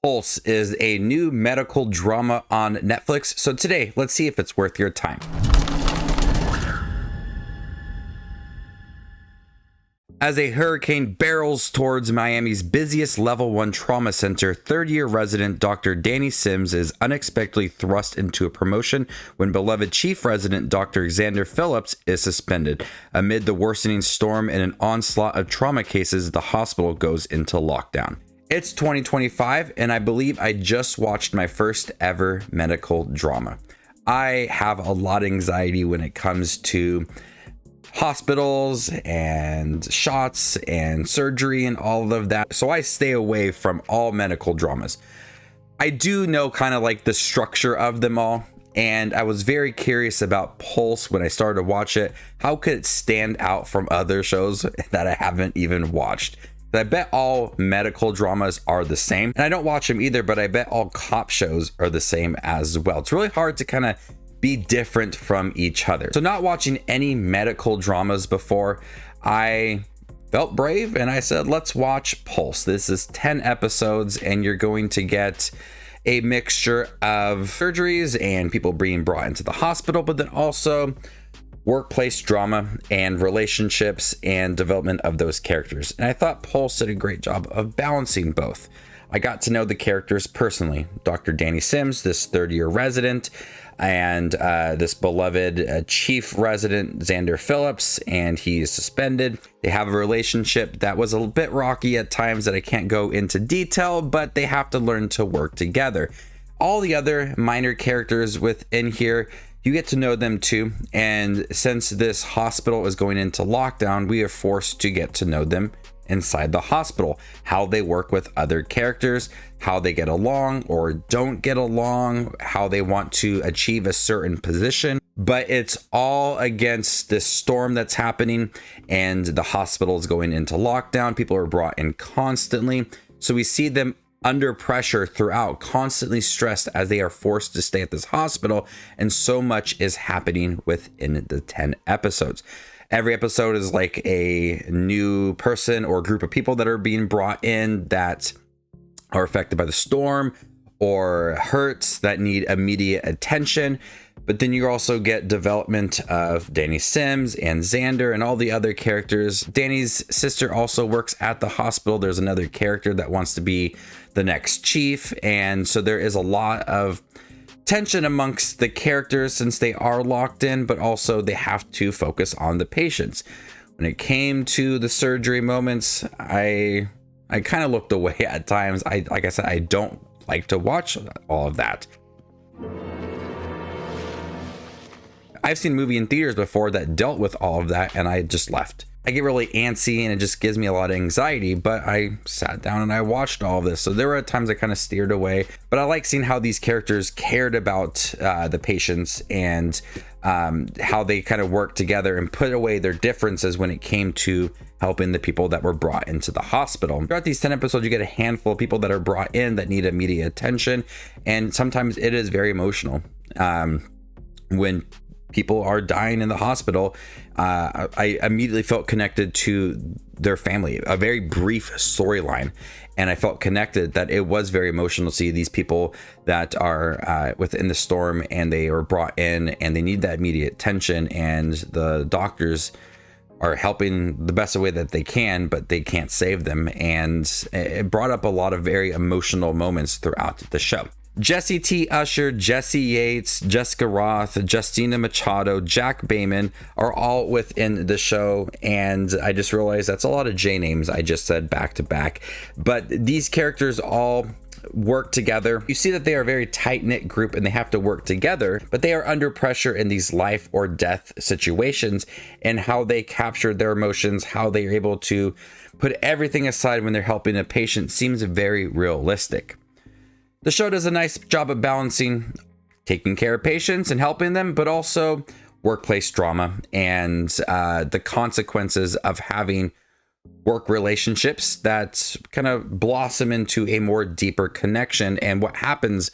Pulse is a new medical drama on Netflix, so today, let's see if it's worth your time. As a hurricane barrels towards Miami's busiest level 1 trauma center, third-year resident Dr. Danny Sims is unexpectedly thrust into a promotion when beloved chief resident Dr. Xander Phillips is suspended. Amid the worsening storm and an onslaught of trauma cases, the hospital goes into lockdown. It's 2025, and I believe I just watched my first ever medical drama. I have a lot of anxiety when it comes to hospitals and shots and surgery and all of that, so I stay away from all medical dramas. I do know kind of like the structure of them all, and I was very curious about Pulse when I started to watch it. How could it stand out from other shows that I haven't even watched? I bet all medical dramas are the same, and I don't watch them either, but I bet all cop shows are the same as well. It's really hard to kind of be different from each other. So not watching any medical dramas before, I felt brave and I said, let's watch Pulse. This is 10 episodes and you're going to get a mixture of surgeries and people being brought into the hospital, but then also workplace drama and relationships and development of those characters. And I thought Pulse did a great job of balancing both. I got to know the characters personally. Dr. Danny Sims, this third-year resident, and this beloved chief resident, Xander Phillips, and he's suspended. They have a relationship that was a bit rocky at times that I can't go into detail, but they have to learn to work together. All the other minor characters within here, you get to know them too, and since this hospital is going into lockdown, we are forced to get to know them inside the hospital, how they work with other characters, how they get along or don't get along, how they want to achieve a certain position. But it's all against this storm that's happening, and the hospital is going into lockdown. People are brought in constantly, so we see them under pressure throughout, constantly stressed as they are forced to stay at this hospital, and so much is happening within the 10 episodes. Every episode is like a new person or group of people that are being brought in that are affected by the storm or hurts that need immediate attention. But then you also get development of Danny Sims and Xander and all the other characters. Danny's sister also works at the hospital. There's another character that wants to be the next chief. And so there is a lot of tension amongst the characters since they are locked in, but also they have to focus on the patients. When it came to the surgery moments, I kind of looked away at times. Like I said, I don't like to watch all of that. I've seen a movie in theaters before that dealt with all of that, and I just left. I get really antsy and it just gives me a lot of anxiety, but I sat down and I watched all of this. So there were times I kind of steered away, but I like seeing how these characters cared about the patients and how they kind of worked together and put away their differences when it came to helping the people that were brought into the hospital. Throughout these 10 episodes, you get a handful of people that are brought in that need immediate attention, and sometimes it is very emotional. When people are dying in the hospital, I immediately felt connected to their family, a very brief storyline, and I felt connected that it was very emotional to see these people that are within the storm and they are brought in and they need that immediate attention, and the doctors are helping the best way that they can, but they can't save them. And it brought up a lot of very emotional moments throughout the show. Jesse T. Usher, Jesse Yates, Jessica Roth, Justina Machado, Jack Bayman are all within the show, and I just realized that's a lot of J names I just said back to back. But these characters all work together. You see that they are a very tight-knit group and they have to work together, but they are under pressure in these life or death situations, and how they capture their emotions, how they are able to put everything aside when they're helping a patient seems very realistic. The show does a nice job of balancing taking care of patients and helping them, but also workplace drama and the consequences of having work relationships that kind of blossom into a more deeper connection, and what happens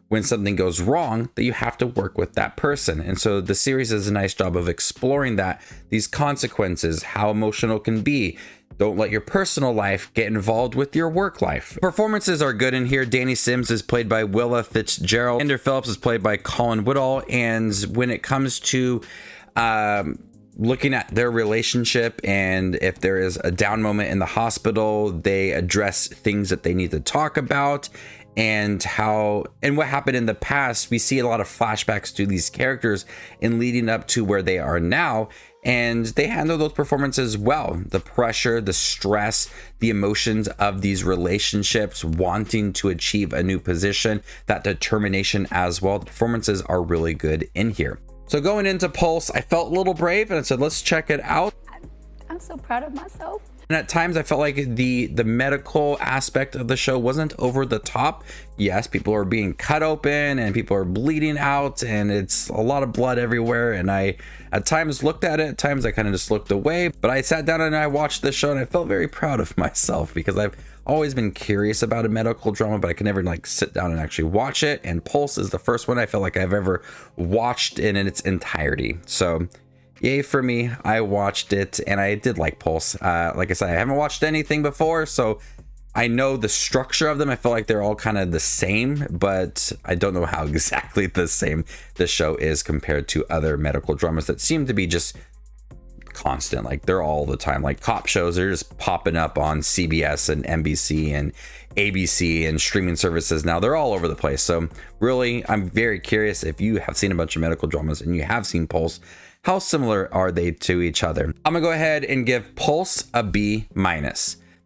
when something goes wrong that you have to work with that person. And so the series does a nice job of exploring that, these consequences, how emotional it can be, Don't let your personal life get involved with your work life. Performances are good in here. Danny Sims is played by Willa Fitzgerald. Andrew Phillips is played by Colin Woodall. And when it comes to looking at their relationship, and if there is a down moment in the hospital, they address things that they need to talk about, and what happened in the past. We see a lot of flashbacks to these characters in leading up to where they are now, and they handle those performances well. The pressure, the stress, the emotions of these relationships, wanting to achieve a new position, that determination as well. The performances are really good in here. So going into Pulse, I felt a little brave and I said, let's check it out. I'm so proud of myself. And at times I felt like the medical aspect of the show wasn't over the top. Yes, people are being cut open and people are bleeding out and it's a lot of blood everywhere. And I at times looked at it, at times I kind of just looked away. But I sat down and I watched the show and I felt very proud of myself, because I've always been curious about a medical drama, but I can never like sit down and actually watch it. And Pulse is the first one I feel like I've ever watched in its entirety. So yay for me. I watched it and I did like Pulse. Like I said, I haven't watched anything before, so I know the structure of them. I feel like they're all kind of the same, but I don't know how exactly the same the show is compared to other medical dramas that seem to be just constant. Like they're all the time. Like cop shows are just popping up on CBS and NBC and ABC and streaming services now. They're all over the place. So really, I'm very curious if you have seen a bunch of medical dramas and you have seen Pulse, how similar are they to each other? I'm gonna go ahead and give Pulse a B-.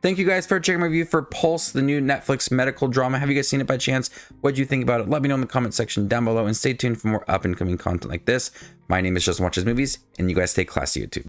Thank you guys for checking my review for Pulse, the new Netflix medical drama. Have you guys seen it by chance? What do you think about it? Let me know in the comment section down below, and stay tuned for more up and coming content like this. My name is Just Watches Movies, and you guys stay classy, YouTube.